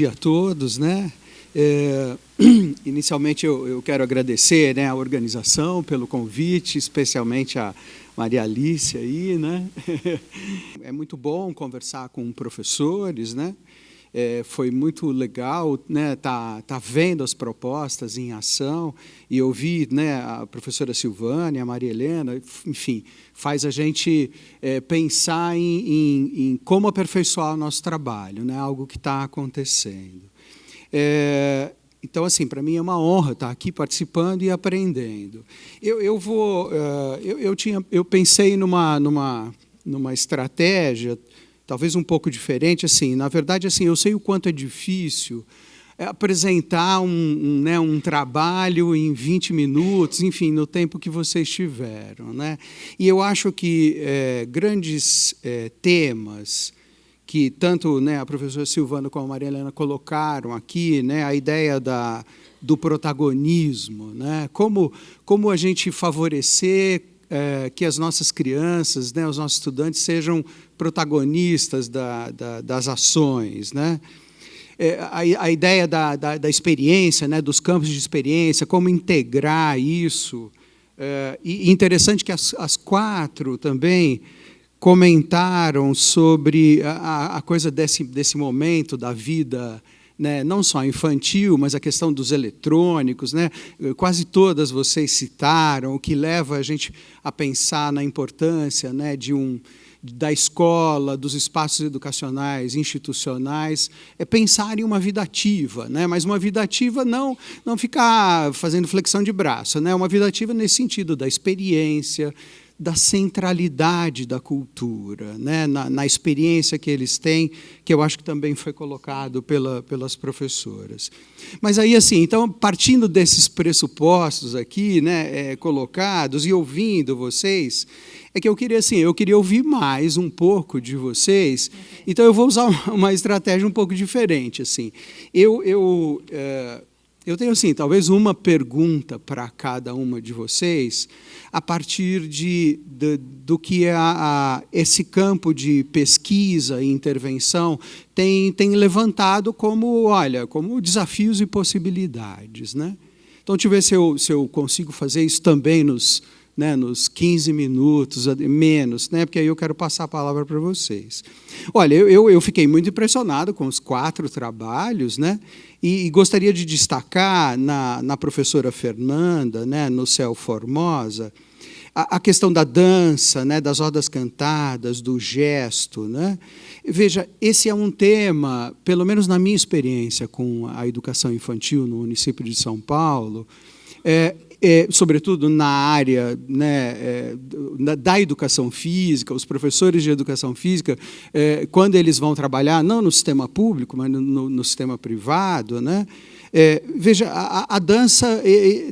dia a todos, né? Inicialmente eu quero agradecer, né, a organização pelo convite, especialmente a Maria Alice aí, né? É muito bom conversar com professores, né? Foi muito legal, né, tá vendo as propostas em ação e ouvir, né, a professora Silvânia, a Maria Helena, enfim, faz a gente pensar em como aperfeiçoar o nosso trabalho, né, algo que está acontecendo. Então, assim, para mim é uma honra estar aqui participando e aprendendo. Eu pensei numa estratégia talvez um pouco diferente, assim. Na verdade, assim, eu sei o quanto é difícil apresentar um trabalho em 20 minutos, enfim, no tempo que vocês tiveram, né? E eu acho que grandes temas que tanto, né, a professora Silvana como a Maria Helena colocaram aqui, né, a ideia do protagonismo, né, como a gente favorecer que as nossas crianças, né, os nossos estudantes sejam protagonistas das ações, né? A ideia da experiência, né, dos campos de experiência, como integrar isso. E interessante que as quatro também comentaram sobre a coisa desse momento da vida, né, não só infantil, mas a questão dos eletrônicos, né? Quase todas vocês citaram, o que leva a gente a pensar na importância, né, da escola, dos espaços educacionais, institucionais, pensar em uma vida ativa, né? Mas uma vida ativa não ficar fazendo flexão de braço, né? Uma vida ativa nesse sentido da experiência, da centralidade da cultura, né, na experiência que eles têm, que eu acho que também foi colocado pelas professoras. Mas aí, assim, então, partindo desses pressupostos aqui, né, colocados, e ouvindo vocês, que eu queria ouvir mais um pouco de vocês, então eu vou usar uma estratégia um pouco diferente. Assim. Eu tenho, assim, talvez uma pergunta para cada uma de vocês, a partir do que esse campo de pesquisa e intervenção tem levantado como desafios e possibilidades, né? Então, deixa eu ver se eu consigo fazer isso também nos 15 minutos, menos, né? Porque aí eu quero passar a palavra para vocês. Olha, eu fiquei muito impressionado com os 4 trabalhos, né? E gostaria de destacar na professora Fernanda, né, no Céu Formosa, a questão da dança, né, das rodas cantadas, do gesto, né? Veja, esse é um tema, pelo menos na minha experiência com a educação infantil no município de São Paulo, sobretudo na área, né, da educação física, os professores de educação física, quando eles vão trabalhar, não no sistema público, mas no sistema privado, né, veja, a dança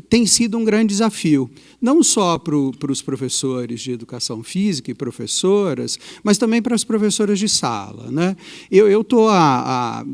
tem sido um grande desafio, não só para os professores de educação física e professoras, mas também para as professoras de sala, né? Eu estou há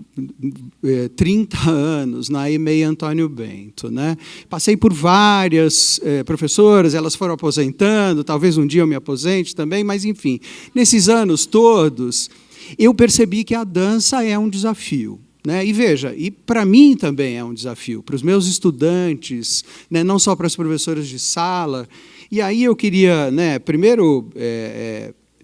30 anos na EMEI Antônio Bento, né? Passei por várias professoras, elas foram aposentando, talvez um dia eu me aposente também, mas, enfim, nesses anos todos, eu percebi que a dança é um desafio. Né? E veja, e para mim também é um desafio, para os meus estudantes, né, não só para as professoras de sala. E aí eu queria, né, primeiro,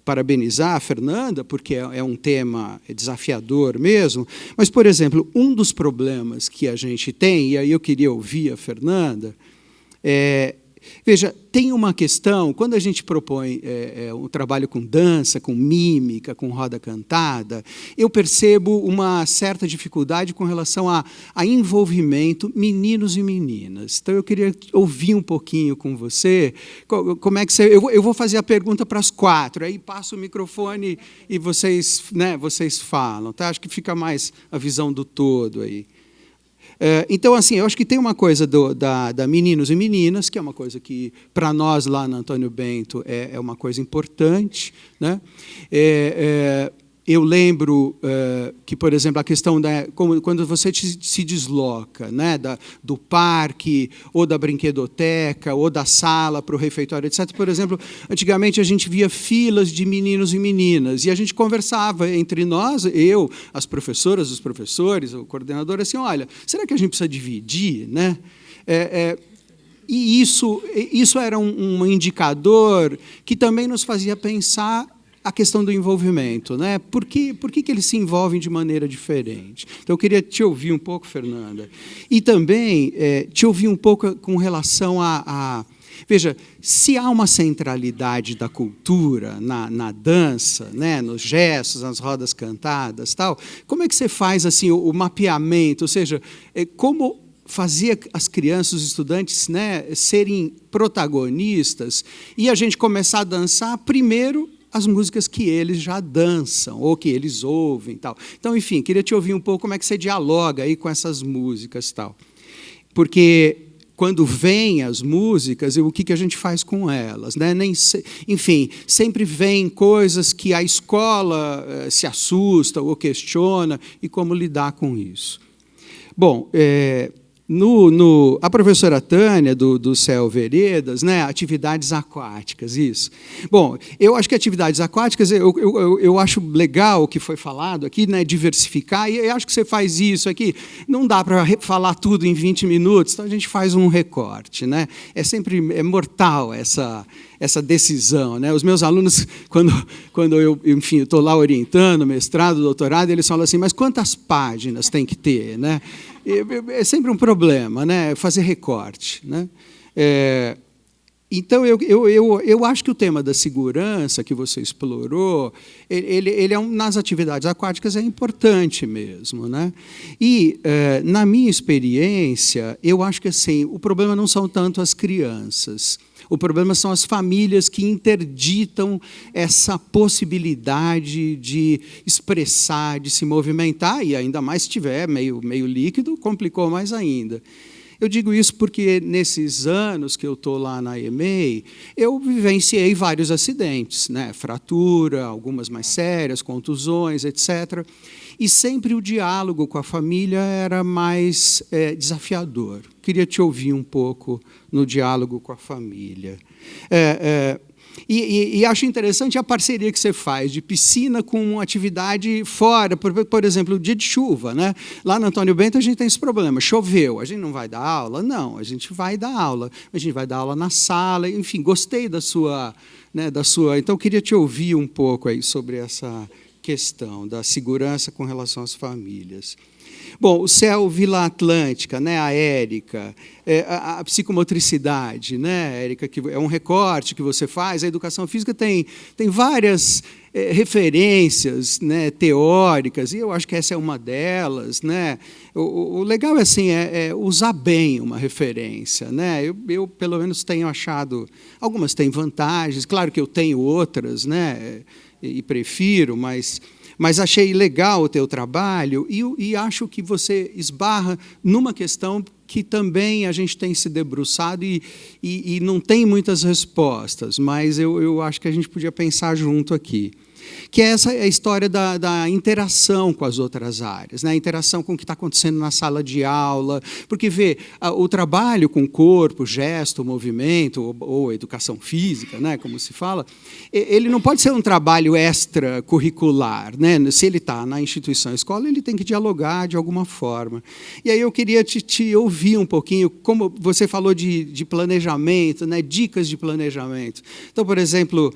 parabenizar a Fernanda, porque é um tema desafiador mesmo, mas, por exemplo, um dos problemas que a gente tem, e aí eu queria ouvir a Fernanda, veja, tem uma questão, quando a gente propõe um trabalho com dança, com mímica, com roda cantada, eu percebo uma certa dificuldade com relação a envolvimento meninos e meninas. Então, eu queria ouvir um pouquinho com você, como é que você... Eu vou fazer a pergunta para as 4, aí passo o microfone e vocês, né, vocês falam. Tá? Acho que fica mais a visão do todo aí. Então, assim, eu acho que tem uma coisa da meninos e meninas, que é uma coisa que, para nós, lá na Antônio Bento, é uma coisa importante, né? eu lembro que, por exemplo, a questão quando você se desloca, né, do parque, ou da brinquedoteca, ou da sala para o refeitório, etc. Por exemplo, antigamente a gente via filas de meninos e meninas, e a gente conversava entre nós, eu, as professoras, os professores, o coordenador, assim, olha, será que a gente precisa dividir, né? E isso era um indicador que também nos fazia pensar a questão do envolvimento, né? Por que eles se envolvem de maneira diferente? Então, eu queria te ouvir um pouco, Fernanda, e também te ouvir um pouco com relação veja, se há uma centralidade da cultura na dança, né, nos gestos, nas rodas cantadas, tal, como é que você faz assim o mapeamento? Ou seja, como fazia as crianças, os estudantes, né, serem protagonistas e a gente começar a dançar primeiro as músicas que eles já dançam, ou que eles ouvem, tal. Então, enfim, queria te ouvir um pouco como é que você dialoga aí com essas músicas, tal. Porque quando vêm as músicas, o que a gente faz com elas, né? Enfim, sempre vêm coisas que a escola se assusta ou questiona, e como lidar com isso. Bom, a professora Tânia, do CEL Veredas, né, atividades aquáticas, isso. Bom, eu acho que atividades aquáticas, eu acho legal o que foi falado aqui, né, diversificar, e eu acho que você faz isso aqui, não dá para falar tudo em 20 minutos, então a gente faz um recorte, né? É mortal essa decisão, né? Os meus alunos, quando eu estou lá orientando, mestrado, doutorado, eles falam assim, mas quantas páginas tem que ter, né? É sempre um problema, né? Fazer recorte, né? Então, eu acho que o tema da segurança que você explorou, ele nas atividades aquáticas é importante mesmo, né? E, na minha experiência, eu acho que assim, o problema não são tanto as crianças, o problema são as famílias que interditam essa possibilidade de expressar, de se movimentar, e ainda mais se estiver meio líquido, complicou mais ainda. Eu digo isso porque, nesses anos que eu estou lá na EMEI, eu vivenciei vários acidentes, né? Fratura, algumas mais sérias, contusões, etc. E sempre o diálogo com a família era mais desafiador. Queria te ouvir um pouco no diálogo com a família. E acho interessante a parceria que você faz de piscina com atividade fora, por exemplo, o dia de chuva, né? Lá no Antônio Bento a gente tem esse problema, choveu, a gente não vai dar aula? Não, a gente vai dar aula, a gente vai dar aula na sala, enfim, gostei da sua... Então, eu queria te ouvir um pouco aí sobre essa questão da segurança com relação às famílias. Bom, o CEL Vila Atlântica, né, a Érica, a psicomotricidade, né, Érica, que é um recorte que você faz, a educação física tem várias referências, né, teóricas, e eu acho que essa é uma delas, né. O legal assim, é usar bem uma referência, né. Eu, pelo menos, tenho achado, algumas têm vantagens, claro que eu tenho outras, né, e prefiro, mas achei legal o teu trabalho e acho que você esbarra numa questão que também a gente tem se debruçado e não tem muitas respostas, mas eu acho que a gente podia pensar junto aqui. Que essa é a história da interação com as outras áreas, né? A interação com o que está acontecendo na sala de aula, porque, vê, o trabalho com o corpo, gesto, movimento, ou educação física, né, como se fala, ele não pode ser um trabalho extracurricular, né? Se ele está na instituição escola, ele tem que dialogar de alguma forma. E aí eu queria te ouvir um pouquinho, como você falou de planejamento, né, dicas de planejamento. Então, por exemplo,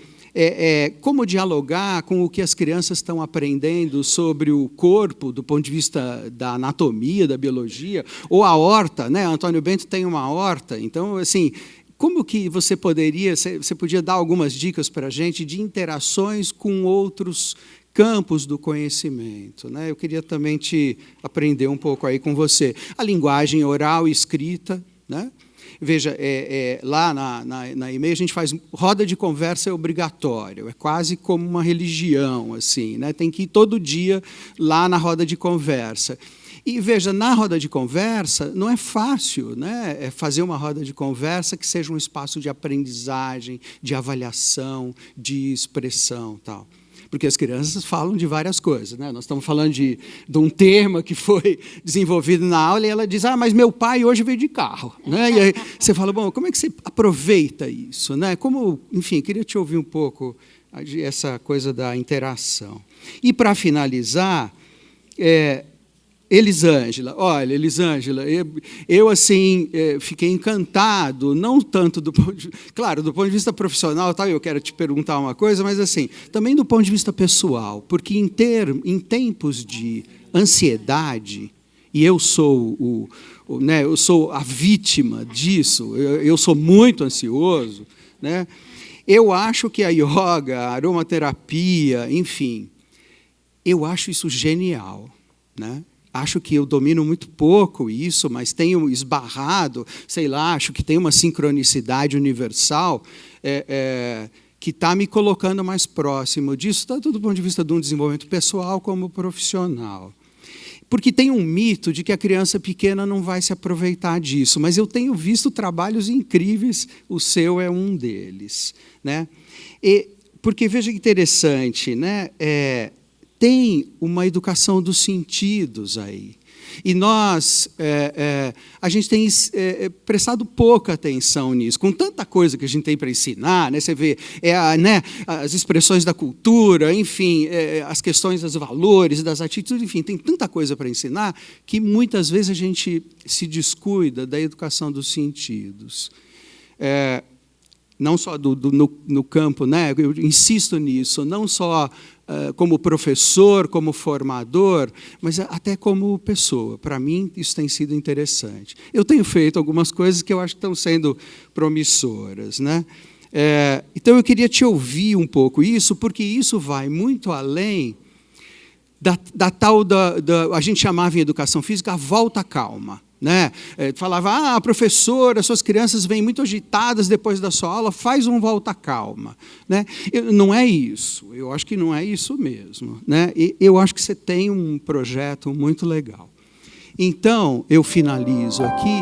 como dialogar com o que as crianças estão aprendendo sobre o corpo, do ponto de vista da anatomia, da biologia, ou a horta, né? Antônio Bento tem uma horta, então, assim, como que você podia dar algumas dicas para a gente de interações com outros campos do conhecimento, né? Eu queria também aprender um pouco aí com você. A linguagem oral e escrita, né? Veja, lá na EMEI a gente faz roda de conversa, é obrigatório, é quase como uma religião, assim, né? Tem que ir todo dia lá na roda de conversa. E, veja, na roda de conversa não é fácil, né? Fazer uma roda de conversa que seja um espaço de aprendizagem, de avaliação, de expressão, tal. porque as crianças falam de várias coisas, né? Nós estamos falando de um tema que foi desenvolvido na aula e ela diz, mas meu pai hoje veio de carro, né? E aí você fala, bom, como é que você aproveita isso, né? Como, enfim, queria te ouvir um pouco essa coisa da interação. E, para finalizar, Elisângela, olha, Elisângela, eu assim, fiquei encantado, não tanto do ponto de, claro, do ponto de vista profissional, tá, eu quero te perguntar uma coisa, mas assim, também do ponto de vista pessoal, porque em tempos de ansiedade, e eu sou eu sou a vítima disso, eu sou muito ansioso, né? Eu acho que a yoga, a aromaterapia, enfim, eu acho isso genial, né? Acho que eu domino muito pouco isso, mas tenho esbarrado, sei lá, acho que tem uma sincronicidade universal que está me colocando mais próximo disso, tanto do ponto de vista de um desenvolvimento pessoal como profissional. Porque tem um mito de que a criança pequena não vai se aproveitar disso, mas eu tenho visto trabalhos incríveis, o seu é um deles, né? Porque, veja que interessante, né? Tem uma educação dos sentidos aí. E nós, a gente tem prestado pouca atenção nisso, com tanta coisa que a gente tem para ensinar, né? Você vê né, as expressões da cultura, enfim, as questões dos valores, das atitudes, enfim, tem tanta coisa para ensinar que muitas vezes a gente se descuida da educação dos sentidos. Não só no campo, né? Eu insisto nisso, não só como professor, como formador, mas até como pessoa. Para mim, isso tem sido interessante. Eu tenho feito algumas coisas que eu acho que estão sendo promissoras, né? Então, eu queria te ouvir um pouco isso, porque isso vai muito além da tal, a gente chamava em educação física a volta à calma. Né? Falava, professora, suas crianças vêm muito agitadas depois da sua aula, faz um volta calma. Né? Não é isso, eu acho que não é isso mesmo. Né? Eu acho que você tem um projeto muito legal. Então, eu finalizo aqui